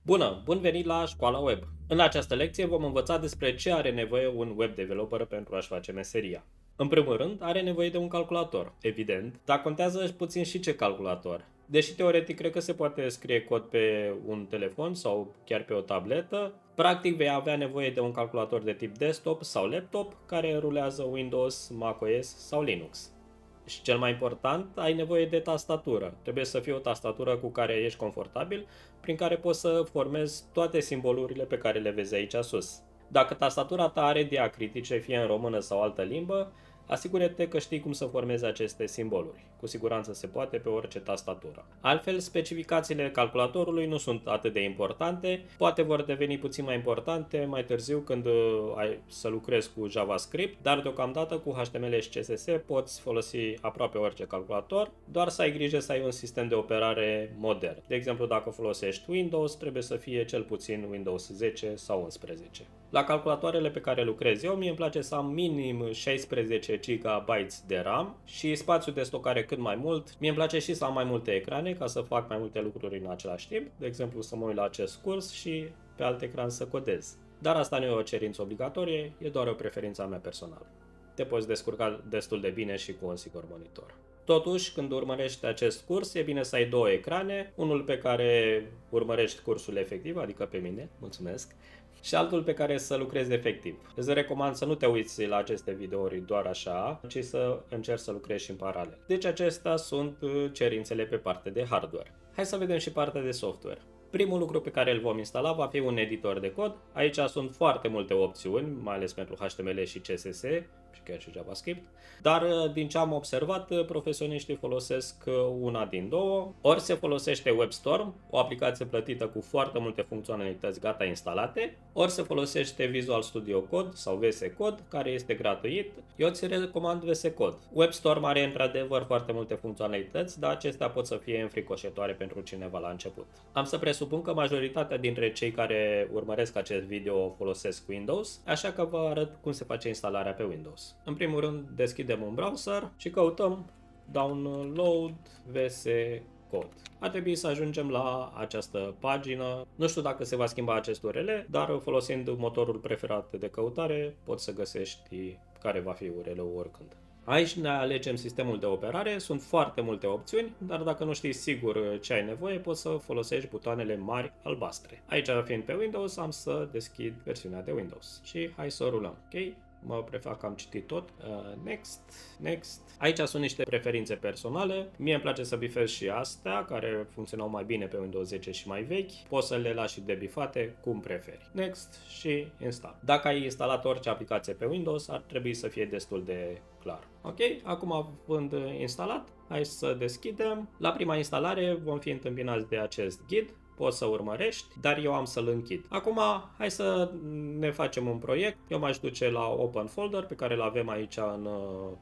Bună! Bun venit la Școala Web! În această lecție vom învăța despre ce are nevoie un web developer pentru a-și face meseria. În primul rând, are nevoie de un calculator, evident, dar contează puțin și ce calculator. Deși teoretic cred că se poate scrie cod pe un telefon sau chiar pe o tabletă, practic vei avea nevoie de un calculator de tip desktop sau laptop care rulează Windows, macOS sau Linux. Și cel mai important, ai nevoie de tastatură. Trebuie să fie o tastatură cu care ești confortabil, prin care poți să formezi toate simbolurile pe care le vezi aici sus. Dacă tastatura ta are diacritice, fie în română sau altă limbă, asigură-te că știi cum să formezi aceste simboluri. Cu siguranță se poate pe orice tastatură. Altfel, specificațiile calculatorului nu sunt atât de importante, poate vor deveni puțin mai importante mai târziu când ai să lucrezi cu JavaScript, dar deocamdată cu HTML și CSS poți folosi aproape orice calculator, doar să ai grijă să ai un sistem de operare modern. De exemplu, dacă folosești Windows, trebuie să fie cel puțin Windows 10 sau 11. La calculatoarele pe care lucrez eu, mie îmi place să am minim 16 GB de RAM și spațiu de stocare cât mai mult. Mie îmi place și să am mai multe ecrane ca să fac mai multe lucruri în același timp, de exemplu să mă uit la acest curs și pe alt ecran să codez. Dar asta nu e o cerință obligatorie, e doar o preferință a mea personală. Te poți descurca destul de bine și cu un singur monitor. Totuși, când urmărești acest curs, e bine să ai două ecrane, unul pe care urmărești cursul efectiv, adică pe mine, mulțumesc, și altul pe care să lucrezi efectiv. Îți recomand să nu te uiți la aceste videouri doar așa, ci să încerci să lucrezi și în paralel. Deci acestea sunt cerințele pe partea de hardware. Hai să vedem și partea de software. Primul lucru pe care îl vom instala va fi un editor de cod. Aici sunt foarte multe opțiuni, mai ales pentru HTML și CSS și chiar și JavaScript, dar din ce am observat, profesioniștii folosesc una din două. Ori se folosește WebStorm, o aplicație plătită cu foarte multe funcționalități gata instalate, ori se folosește Visual Studio Code sau VS Code, care este gratuit. Eu ți recomand VS Code. WebStorm are într-adevăr foarte multe funcționalități, dar acestea pot să fie înfricoșătoare pentru cineva la început. Am să presupun că majoritatea dintre cei care urmăresc acest video folosesc Windows, așa că vă arăt cum se face instalarea pe Windows. În primul rând, deschidem un browser și căutăm download VS Code. Ar trebui să ajungem la această pagină. Nu știu dacă se va schimba acest URL, dar folosind motorul preferat de căutare, poți să găsești care va fi URL-ul oricând. Aici ne alegem sistemul de operare, sunt foarte multe opțiuni, dar dacă nu știi sigur ce ai nevoie, poți să folosești butoanele mari albastre. Aici, fiind pe Windows, am să deschid versiunea de Windows și hai să o rulăm. Ok? Mă prefac că am citit tot. Next. Aici sunt niște preferințe personale. Mie îmi place să bifez și astea, care funcționau mai bine pe Windows 10 și mai vechi. Poți să le lași debifate cum preferi. Next și install. Dacă ai instalat orice aplicație pe Windows, ar trebui să fie destul de clar. Ok? Acum, având instalat, hai să deschidem. La prima instalare vom fi întâmpinați de acest ghid. Poți să urmărești, dar eu am să-l închid. Acum, hai să ne facem un proiect. Eu m-aș duce la Open Folder, pe care îl avem aici în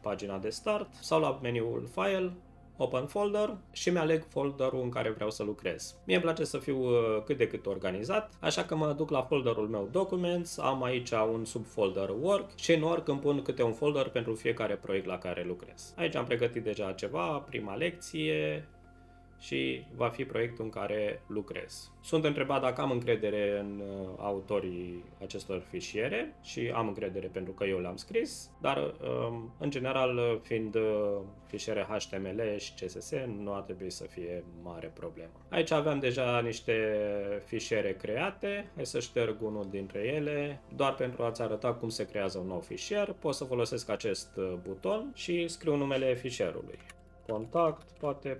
pagina de start, sau la meniul File, Open Folder și mi-aleg folderul în care vreau să lucrez. Mie îmi place să fiu cât de cât organizat, așa că mă duc la folderul meu Documents, am aici un subfolder Work și în Work îmi pun câte un folder pentru fiecare proiect la care lucrez. Aici am pregătit deja ceva, prima lecție, și va fi proiectul în care lucrez. Sunt întrebat dacă am încredere în autorii acestor fișiere și am încredere pentru că eu le-am scris, dar în general, fiind fișiere HTML și CSS, nu ar trebui să fie mare problemă. Aici aveam deja niște fișiere create, hai să șterg unul dintre ele, doar pentru a-ți arăta cum se creează un nou fișier. Pot să folosesc acest buton și scriu numele fișierului. Contact, poate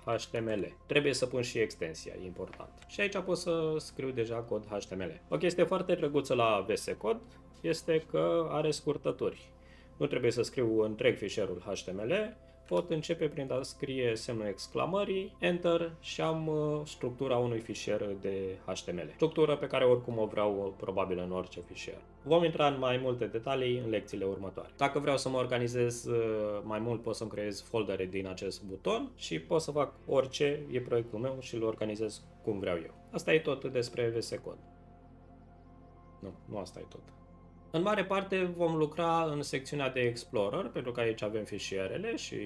.html. Trebuie să pun și extensia, e important. Și aici pot să scriu deja cod HTML. O chestie foarte drăguță la VS Code este că are scurtături. Nu trebuie să scriu întreg fișierul HTML, pot începe prin a scrie semnul exclamării, Enter și am structura unui fișier de HTML. Structură pe care oricum o vreau probabil în orice fișier. Vom intra în mai multe detalii în lecțiile următoare. Dacă vreau să mă organizez mai mult, pot să-mi creez foldere din acest buton și pot să fac orice, e proiectul meu și îl organizez cum vreau eu. Asta e tot despre VS Code. Nu asta e tot. În mare parte vom lucra în secțiunea de Explorer, pentru că aici avem fișierele și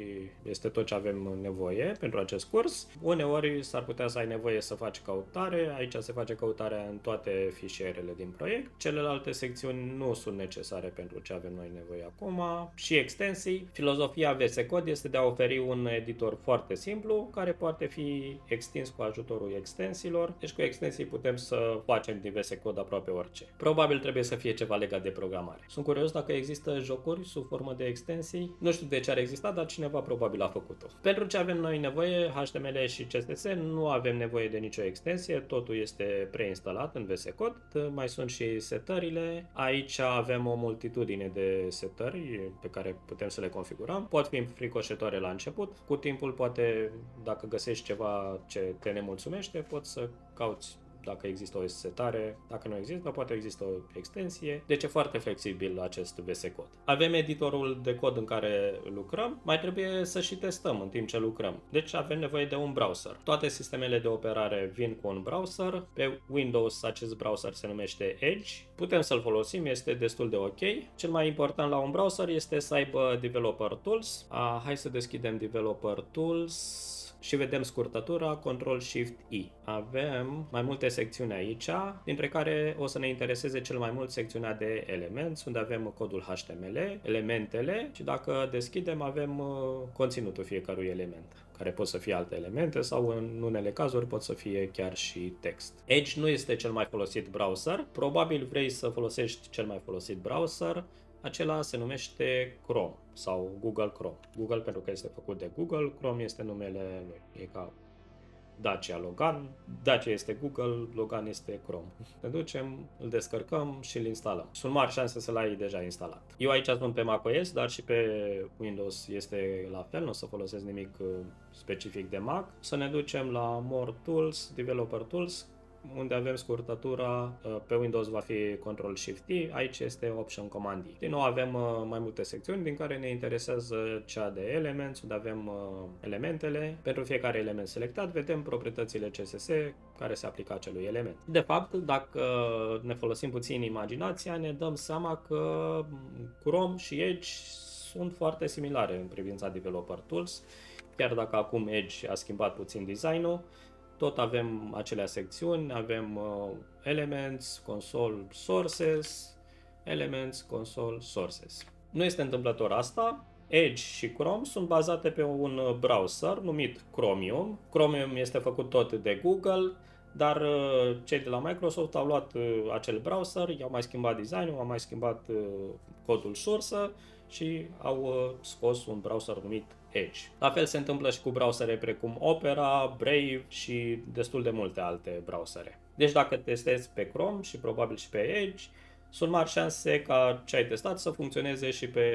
este tot ce avem nevoie pentru acest curs. Uneori s-ar putea să ai nevoie să faci căutare, aici se face căutarea în toate fișierele din proiect. Celelalte secțiuni nu sunt necesare pentru ce avem noi nevoie acum. Și extensii. Filozofia VS Code este de a oferi un editor foarte simplu, care poate fi extins cu ajutorul extensiilor. Deci cu extensii putem să facem din VS Code aproape orice. Probabil trebuie să fie ceva legat de programare. Sunt curios dacă există jocuri sub formă de extensii. Nu știu de ce ar exista, dar cineva probabil a făcut-o. Pentru ce avem noi nevoie, HTML și CSS, nu avem nevoie de nicio extensie, totul este preinstalat în VS Code. Mai sunt și setările. Aici avem o multitudine de setări pe care putem să le configurăm. Pot fi fricoșătoare la început. Cu timpul, poate, dacă găsești ceva ce te nemulțumește, poți să cauți dacă există o setare, dacă nu există, poate există o extensie. Deci e foarte flexibil acest VS Code. Avem editorul de cod în care lucrăm, mai trebuie să și testăm în timp ce lucrăm. Deci avem nevoie de un browser. Toate sistemele de operare vin cu un browser. Pe Windows acest browser se numește Edge. Putem să-l folosim, este destul de ok. Cel mai important la un browser este să aibă Developer Tools. Hai să deschidem Developer Tools și vedem scurtătura Ctrl-Shift-I. Avem mai multe secțiuni aici, dintre care o să ne intereseze cel mai mult secțiunea de Elements, unde avem codul HTML, elementele și dacă deschidem avem conținutul fiecărui element, care pot să fie alte elemente sau în unele cazuri pot să fie chiar și text. Edge nu este cel mai folosit browser, probabil vrei să folosești cel mai folosit browser. Acela se numește Chrome sau Google Chrome. Google pentru că este făcut de Google, Chrome este numele lui. E ca Dacia Logan, Dacia este Google, Logan este Chrome. Ne ducem, îl descărcăm și îl instalăm. Sunt mari șanse să l-ai deja instalat. Eu aici sunt pe macOS, dar și pe Windows este la fel, nu o să folosesc nimic specific de Mac. Să ne ducem la More Tools, Developer Tools, unde avem scurtătura, pe Windows va fi Ctrl-Shift-I, aici este Option Command-I. Din nou avem mai multe secțiuni din care ne interesează cea de Elements, unde avem elementele. Pentru fiecare element selectat vedem proprietățile CSS care se aplică acelui element. De fapt, dacă ne folosim puțin imaginația, ne dăm seama că Chrome și Edge sunt foarte similare în privința Developer Tools, chiar dacă acum Edge a schimbat puțin designul. Tot avem acelea secțiuni, avem Elements, Console, Sources, Elements, Console, Sources. Nu este întâmplător asta. Edge și Chrome sunt bazate pe un browser numit Chromium. Chromium este făcut tot de Google, dar cei de la Microsoft au luat acel browser, i-au mai schimbat designul, au mai schimbat codul sursă și au scos un browser numit Edge. La fel se întâmplă și cu browsere precum Opera, Brave și destul de multe alte browsere. Deci dacă testezi pe Chrome și probabil și pe Edge, sunt mari șanse ca ce ai testat să funcționeze și pe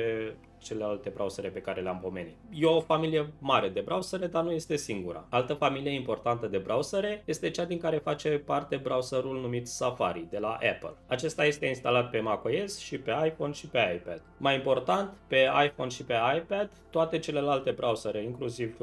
celelalte browsere pe care le-am pomenit. E o familie mare de browsere, dar nu este singura. Altă familie importantă de browsere este cea din care face parte browserul numit Safari de la Apple. Acesta este instalat pe macOS și pe iPhone și pe iPad. Mai important, pe iPhone și pe iPad, toate celelalte browsere, inclusiv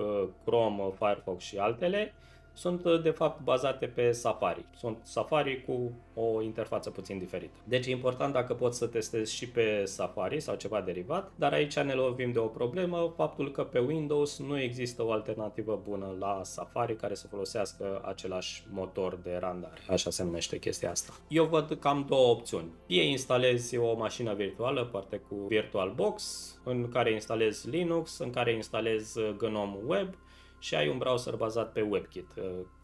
Chrome, Firefox și altele, sunt de fapt bazate pe Safari. Sunt Safari cu o interfață puțin diferită. Deci e important dacă poți să testezi și pe Safari sau ceva derivat, dar aici ne lovim de o problemă, faptul că pe Windows nu există o alternativă bună la Safari care să folosească același motor de randare. Așa se numește chestia asta. Eu văd cam două opțiuni. Fie instalezi o mașină virtuală, parte cu VirtualBox, în care instalezi Linux, în care instalezi GNOME Web, și ai un browser bazat pe WebKit,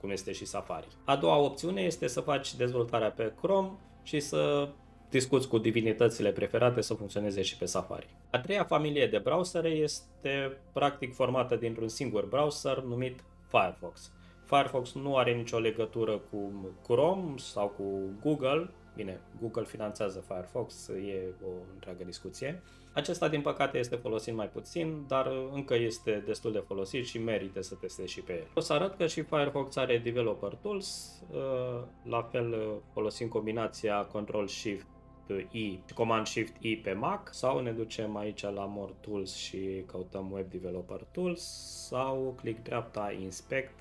cum este și Safari. A doua opțiune este să faci dezvoltarea pe Chrome și să discuți cu divinitățile preferate să funcționeze și pe Safari. A treia familie de browsere este practic formată dintr-un singur browser numit Firefox. Firefox nu are nicio legătură cu Chrome sau cu Google. Bine, Google finanțează Firefox, e o întreagă discuție. Acesta, din păcate, este folosit mai puțin, dar încă este destul de folosit și merită să testezi și pe el. O să arăt că și Firefox are Developer Tools, la fel folosim combinația Ctrl-Shift-I și Command-Shift-I pe Mac, sau ne ducem aici la More Tools și căutăm Web Developer Tools, sau click dreapta Inspect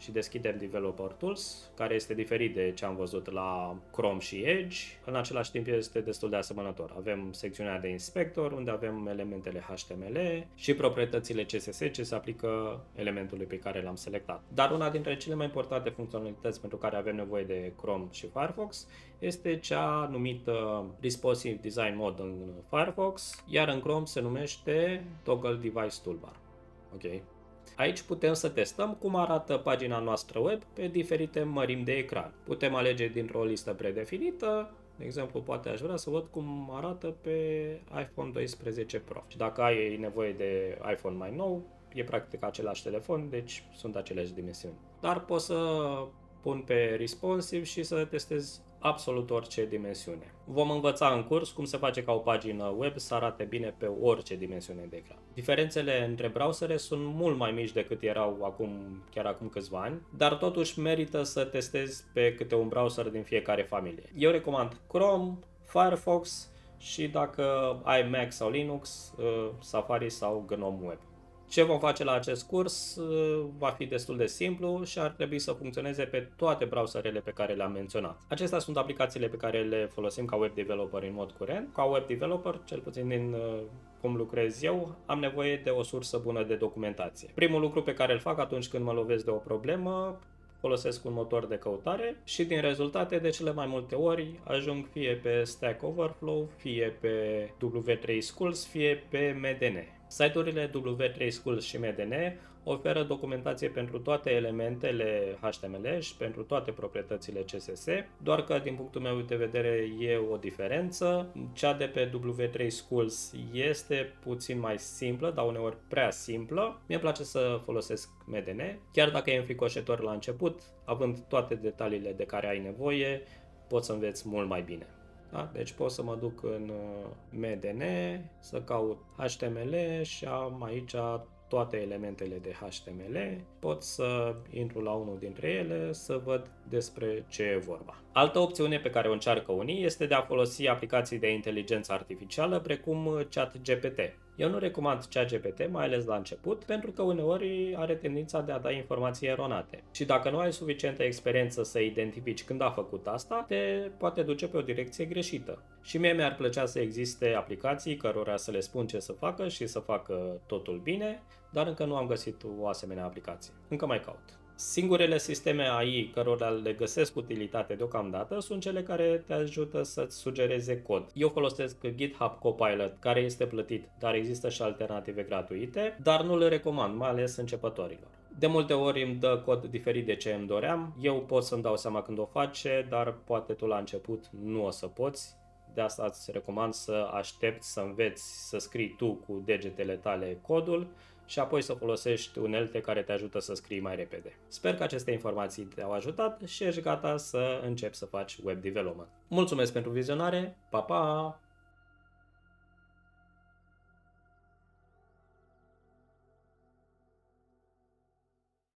și deschidem Developer Tools, care este diferit de ce am văzut la Chrome și Edge. În același timp este destul de asemănător. Avem secțiunea de inspector, unde avem elementele HTML și proprietățile CSS ce se aplică elementului pe care l-am selectat. Dar una dintre cele mai importante funcționalități pentru care avem nevoie de Chrome și Firefox este cea numită Responsive Design Mode în Firefox, iar în Chrome se numește Toggle Device Toolbar. Ok. Aici putem să testăm cum arată pagina noastră web pe diferite mărimi de ecran. Putem alege dintr-o listă predefinită, de exemplu, poate aș vrea să văd cum arată pe iPhone 12 Pro. Și dacă ai nevoie de iPhone mai nou, e practic același telefon, deci sunt aceleași dimensiuni. Dar pot să pun pe responsive și să testez absolut orice dimensiune. Vom învăța în curs cum se face ca o pagină web să arate bine pe orice dimensiune de ecran. Diferențele între browsere sunt mult mai mici decât erau chiar acum câțiva ani, dar totuși merită să testezi pe câte un browser din fiecare familie. Eu recomand Chrome, Firefox și dacă ai Mac sau Linux, Safari sau GNOME Web. Ce vom face la acest curs va fi destul de simplu și ar trebui să funcționeze pe toate browserele pe care le-am menționat. Acestea sunt aplicațiile pe care le folosim ca web developer în mod curent. Ca web developer, cel puțin din cum lucrez eu, am nevoie de o sursă bună de documentație. Primul lucru pe care îl fac atunci când mă lovesc de o problemă, folosesc un motor de căutare și din rezultate de cele mai multe ori ajung fie pe Stack Overflow, fie pe W3 Schools, fie pe MDN. Site-urile W3 Schools și MDN oferă documentație pentru toate elementele HTML și pentru toate proprietățile CSS, doar că din punctul meu de vedere e o diferență. Cea de pe W3 Schools este puțin mai simplă, dar uneori prea simplă. Mie îmi place să folosesc MDN, chiar dacă e înfricoșător la început, având toate detaliile de care ai nevoie, poți să înveți mult mai bine. Da? Deci pot să mă duc în MDN, să caut HTML și am aici toate elementele de HTML. Pot să intru la unul dintre ele să văd despre ce e vorba. Altă opțiune pe care o încearcă unii este de a folosi aplicații de inteligență artificială precum ChatGPT. Eu nu recomand ChatGPT, mai ales la început, pentru că uneori are tendința de a da informații eronate. Și dacă nu ai suficientă experiență să identifici când a făcut asta, te poate duce pe o direcție greșită. Și mie mi-ar plăcea să existe aplicații cărora să le spun ce să facă și să facă totul bine, dar încă nu am găsit o asemenea aplicație. Încă mai caut. Singurele sisteme AI cărora le găsesc utilitate deocamdată sunt cele care te ajută să-ți sugereze cod. Eu folosesc GitHub Copilot, care este plătit, dar există și alternative gratuite, dar nu le recomand, mai ales începătorilor. De multe ori îmi dă cod diferit de ce îmi doream, eu pot să-mi dau seama când o face, dar poate tu la început nu o să poți. De asta îți recomand să aștepți să înveți să scrii tu cu degetele tale codul și apoi să folosești unelte care te ajută să scrii mai repede. Sper că aceste informații te-au ajutat și ești gata să începi să faci web development. Mulțumesc pentru vizionare, pa, pa!